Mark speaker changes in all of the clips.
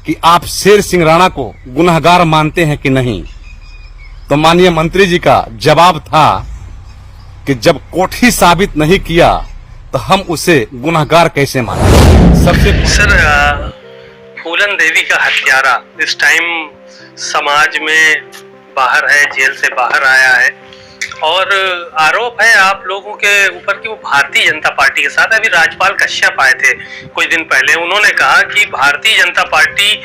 Speaker 1: कि आप शेर सिंह राणा को गुनहगार मानते हैं कि नहीं। तो माननीय मंत्री जी का जवाब था कि जब कोर्ट ही साबित नहीं किया तो हम उसे गुनहगार कैसे माने। सबसे
Speaker 2: सर, फूलन देवी का हत्यारा इस टाइम समाज में बाहर है, जेल से बाहर आया है और आरोप है आप लोगों के ऊपर कि वो भारतीय जनता पार्टी के साथ। अभी राज्यपाल कश्यप आए थे कुछ दिन पहले, उन्होंने कहा कि भारतीय जनता पार्टी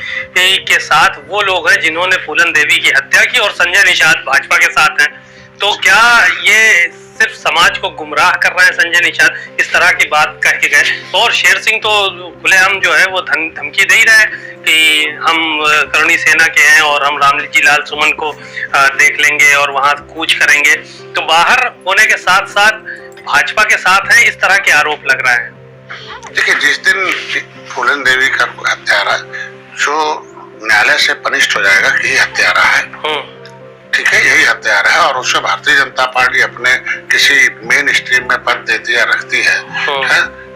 Speaker 2: के साथ वो लोग हैं जिन्होंने फूलन देवी की हत्या की और संजय निषाद भाजपा के साथ हैं। तो क्या ये सिर्फ समाज को गुमराह कर रहे हैं संजय निषाद, इस तरह की बात कह के गए? और शेर सिंह तो खुलेआम जो है वो धमकी दे ही रहे हैं कि हम करणी सेना के हैं और हम रामजी लाल सुमन को देख लेंगे और वहां कूच करेंगे। तो बाहर होने के साथ साथ भाजपा के साथ है, इस तरह के आरोप लग रहे हैं।
Speaker 3: देखिए, जिस दिन फूलन देवी का हत्यारा जो न्यायालय से पनिष्ठ हो जाएगा कि ये हत्यारा है, ठीक है, यही हत्यारा है और उससे भारतीय जनता पार्टी अपने किसी मेन स्ट्रीम में पद देती है, रखती है,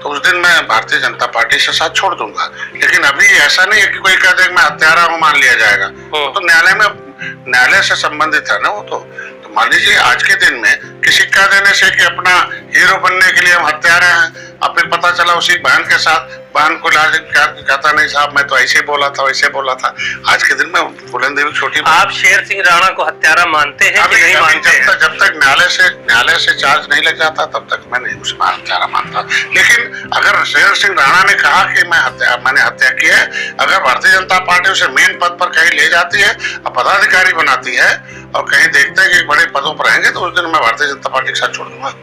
Speaker 3: तो उस दिन मैं भारतीय जनता पार्टी से साथ छोड़ दूंगा। लेकिन अभी ऐसा नहीं है कि कोई कह दे मैं हत्यारा हूँ मान लिया जाएगा। तो न्यायालय से संबंधित है ना वो। तो मान लीजिए आज के दिन में किसी कह देने से कि अपना हीरो बनने के लिए हम हत्यारे हैं, अब फिर पता चला उसी बहन के साथ, बहन को कहता नहीं साहब मैं तो ऐसे बोला था वैसे बोला था। आज के दिन में फूलन देवी छोटी,
Speaker 2: आप शेर सिंह राणा को हत्यारा मानते हैं कि नहीं मानते हैं?
Speaker 3: जब तक न्यायालय से चार्ज नहीं लग जाता तब तक मैं नहीं उसमें हत्यारा मानता। लेकिन अगर शेर सिंह राणा ने कहा कि मैंने हत्या की है, अगर भारतीय जनता पार्टी उसे मेन पद पर कहीं ले जाती है और पदाधिकारी बनाती है और कहीं देखते हैं कि बड़े पदों पर रहेंगे, तो उस दिन मैं भारतीय जनता पार्टी के साथ छोड़ दूंगा।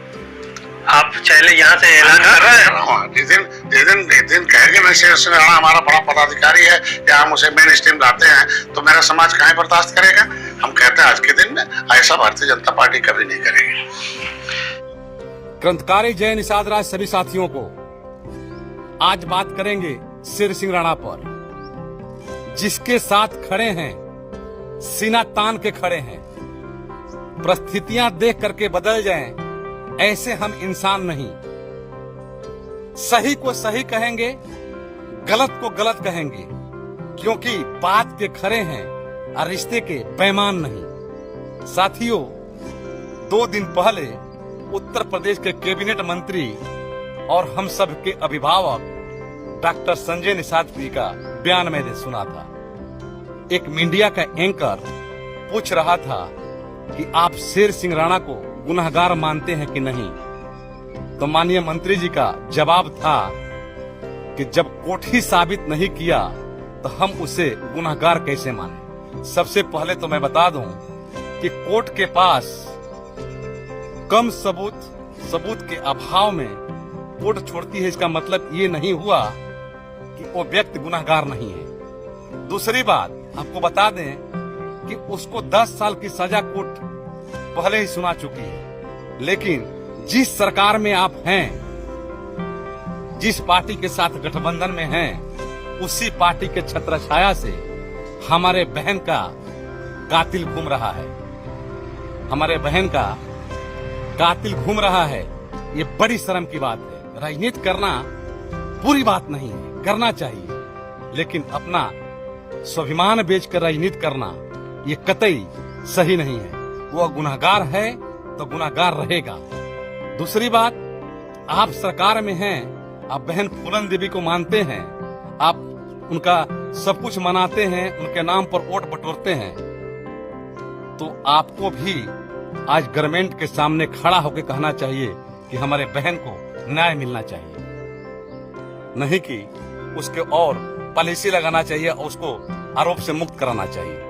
Speaker 2: आप चले यहाँ से ऐलान कर रहे हैं?
Speaker 3: जिस दिन कहेंगे ना शेर सिंह राणा हमारा बड़ा पदाधिकारी है या हम उसे मेन स्ट्रीम लाते हैं, तो मेरा समाज कहाँ बर्दाश्त करेगा? हम कहते हैं आज के दिन में ऐसा भारतीय जनता पार्टी कभी नहीं करेगी।
Speaker 1: क्रांतिकारी जय निषाद राज सभी साथियों को आज बात करेंगे शेर सिंह राणा पर, जिसके साथ खड़े हैं, सीना तान के खड़े हैं। परिस्थितियां देख करके बदल जाएं, ऐसे हम इंसान नहीं। सही को सही कहेंगे, गलत को गलत कहेंगे, क्योंकि बात के खड़े हैं और रिश्ते के बेईमान नहीं। साथियों, 2 दिन पहले उत्तर प्रदेश के कैबिनेट मंत्री और हम सब के अभिभावक डॉक्टर संजय निषाद जी का बयान मैंने सुना था। एक मीडिया का एंकर पूछ रहा था कि आप शेर सिंह राणा को गुनहगार मानते हैं कि नहीं। तो माननीय मंत्री जी का जवाब था कि जब कोर्ट ही साबित नहीं किया तो हम उसे गुनहगार कैसे माने। सबसे पहले तो मैं बता दूं कि कोर्ट के पास कम सबूत के अभाव में कोर्ट छोड़ती है, इसका मतलब ये नहीं हुआ कि वो व्यक्ति गुनहगार नहीं है। दूसरी बात आपको बता दें कि उसको 10 साल की सजा कोर्ट पहले ही सुना चुकी है। लेकिन जिस सरकार में आप हैं, जिस पार्टी के साथ गठबंधन में हैं, उसी पार्टी के छत्रछाया से हमारे बहन का कातिल घूम रहा है। हमारे बहन का कातिल घूम रहा है। ये बड़ी शर्म की बात है। राजनीति करना बुरी बात नहीं है, करना चाहिए, लेकिन अपना स्वाभिमान बेचकर राजनीति करना ये कतई सही नहीं है। वो गुनहगार है तो गुनहगार रहेगा। दूसरी बात, आप सरकार में हैं, आप बहन फूलन देवी को मानते हैं, आप उनका सब कुछ मनाते हैं, उनके नाम पर वोट बटोरते हैं, तो आपको भी आज गवर्नमेंट के सामने खड़ा होकर कहना चाहिए कि हमारे बहन को न्याय मिलना चाहिए, नहीं कि उसके और पॉलिसी लगाना चाहिए और उसको आरोप से मुक्त कराना चाहिए।